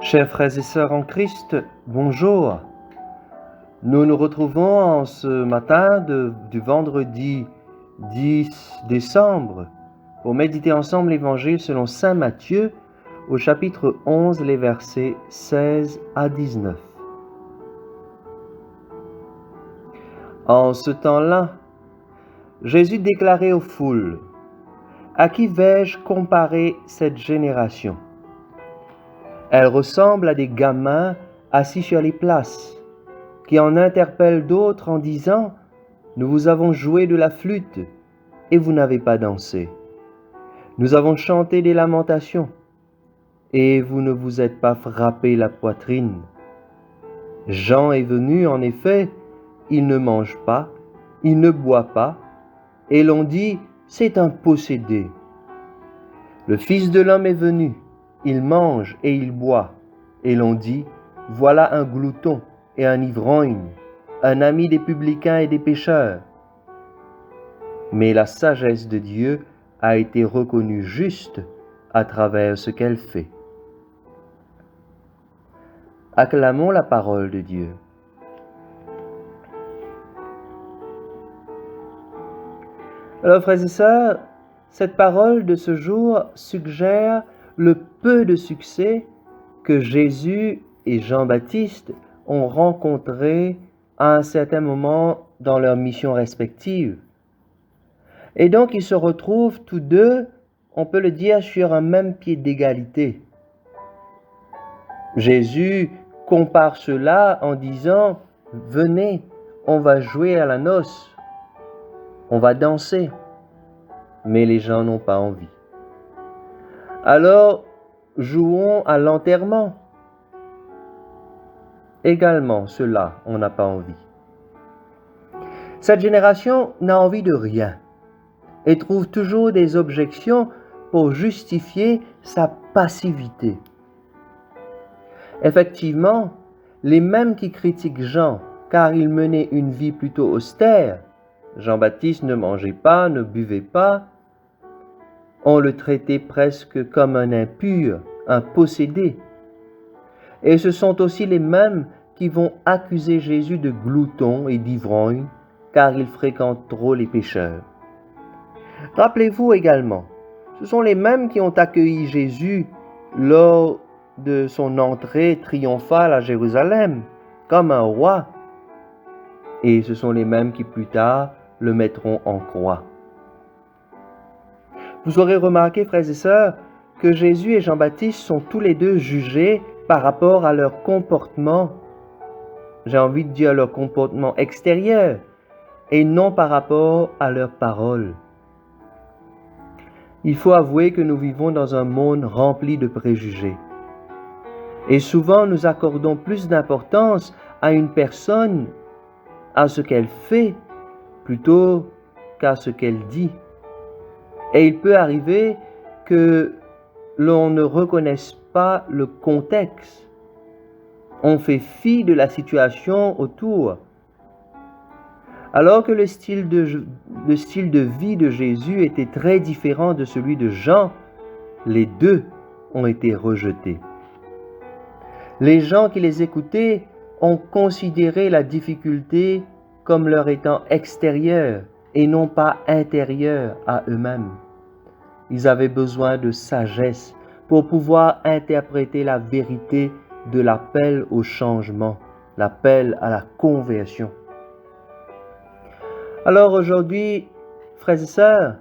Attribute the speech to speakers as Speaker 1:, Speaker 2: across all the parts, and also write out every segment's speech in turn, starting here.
Speaker 1: Chers frères et sœurs en Christ, bonjour. Nous nous retrouvons en ce matin du vendredi 10 décembre pour méditer ensemble l'Évangile selon saint Matthieu au chapitre 11, les versets 16 à 19. En ce temps-là, Jésus déclarait aux foules: « À qui vais-je comparer cette génération ? Elle ressemble à des gamins assis sur les places, qui en interpellent d'autres en disant: « Nous vous avons joué de la flûte, et vous n'avez pas dansé. Nous avons chanté des lamentations, et vous ne vous êtes pas frappé la poitrine. Jean est venu, en effet, il ne mange pas, il ne boit pas, et l'on dit: c'est un possédé. Le Fils de l'homme est venu, il mange et il boit, et l'on dit: voilà un glouton et un ivrogne, un ami des publicains et des pécheurs. Mais la sagesse de Dieu a été reconnue juste à travers ce qu'elle fait. » Acclamons la parole de Dieu. Alors, frères et sœurs, cette parole de ce jour suggère le peu de succès que Jésus et Jean-Baptiste ont rencontré à un certain moment dans leurs missions respectives. Et donc, ils se retrouvent tous deux, on peut le dire, sur un même pied d'égalité. Jésus compare cela en disant: « Venez, on va jouer à la noce, on va danser. » Mais les gens n'ont pas envie. Alors, jouons à l'enterrement. Également, cela, on n'a pas envie. Cette génération n'a envie de rien et trouve toujours des objections pour justifier sa passivité. Effectivement, les mêmes qui critiquent Jean car il menait une vie plutôt austère, Jean-Baptiste ne mangeait pas, ne buvait pas, on le traitait presque comme un impur, un possédé. Et ce sont aussi les mêmes qui vont accuser Jésus de glouton et d'ivrogne, car il fréquente trop les pécheurs. Rappelez-vous également, ce sont les mêmes qui ont accueilli Jésus lors de son entrée triomphale à Jérusalem, comme un roi. Et ce sont les mêmes qui plus tard le mettront en croix. Vous aurez remarqué, frères et sœurs, que Jésus et Jean-Baptiste sont tous les deux jugés par rapport à leur comportement, j'ai envie de dire leur comportement extérieur, et non par rapport à leurs paroles. Il faut avouer que nous vivons dans un monde rempli de préjugés. Et souvent, nous accordons plus d'importance à une personne, à ce qu'elle fait, plutôt qu'à ce qu'elle dit. Et il peut arriver que l'on ne reconnaisse pas le contexte. On fait fi de la situation autour. Alors que le style de vie de Jésus était très différent de celui de Jean, les deux ont été rejetés. Les gens qui les écoutaient ont considéré la difficulté comme leur étant extérieure et non pas intérieure à eux-mêmes. Ils avaient besoin de sagesse pour pouvoir interpréter la vérité de l'appel au changement, l'appel à la conversion. Alors aujourd'hui, frères et sœurs,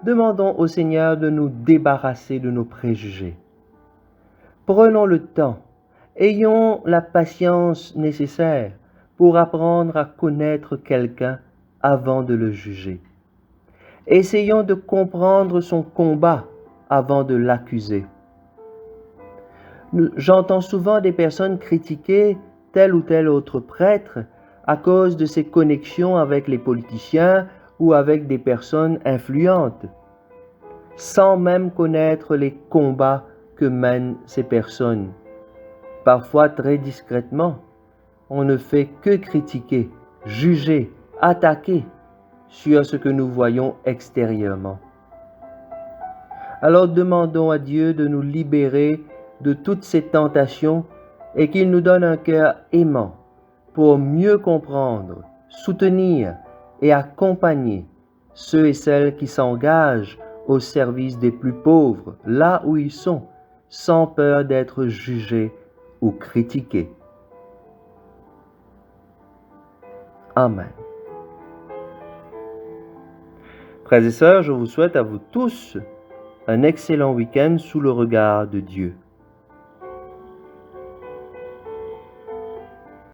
Speaker 1: demandons au Seigneur de nous débarrasser de nos préjugés. Prenons le temps, ayons la patience nécessaire pour apprendre à connaître quelqu'un avant de le juger. Essayons de comprendre son combat avant de l'accuser. J'entends souvent des personnes critiquer tel ou tel autre prêtre à cause de ses connexions avec les politiciens ou avec des personnes influentes, sans même connaître les combats que mènent ces personnes. Parfois très discrètement, on ne fait que critiquer, juger, attaquer sur ce que nous voyons extérieurement. Alors demandons à Dieu de nous libérer de toutes ces tentations et qu'il nous donne un cœur aimant pour mieux comprendre, soutenir et accompagner ceux et celles qui s'engagent au service des plus pauvres, là où ils sont, sans peur d'être jugés ou critiqués. Amen. Frères et sœurs, je vous souhaite à vous tous un excellent week-end sous le regard de Dieu.